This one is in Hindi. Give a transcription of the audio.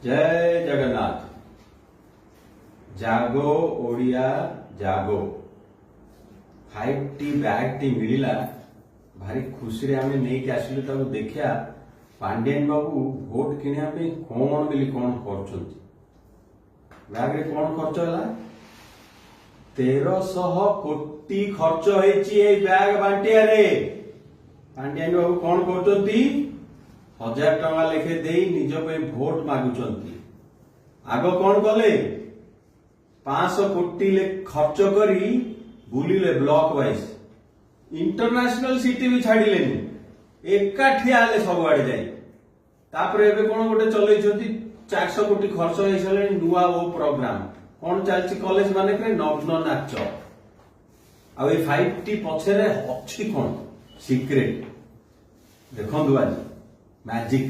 जय जगन्नाथ। जागो ओडिया जागो 5T बैग टी मिला भारी खुशी रे आमे नहीं के आसिलु ताको देखिया पांडियन बाबू भोट किनिया पे कौन मिली कौन करछंती बैग रे कौन खर्च होला 1300 कोटी खर्च होईची ए बैग बांटिया रे। पांडियन बाबू कौन करछंती 1000 टका लेखे देई निज पे भोट मागुचंती। आग कौन कले 500 कोटी ले खर्च करी बुलिले ब्लॉक वाइज इंटरनेशनल सिटी भी छाड़िलेनी एकाठी आले सब आड़े जाई। तापर एबे कोन गोटे चलैछंती 400 कोटी खर्च होई सले नुवा ओ प्रोग्राम कोन चलछि कॉलेज माने के नग्न नाच आ ए 5T पछरे अछि कोन सीक्रेट देखंदु आज मैजिक।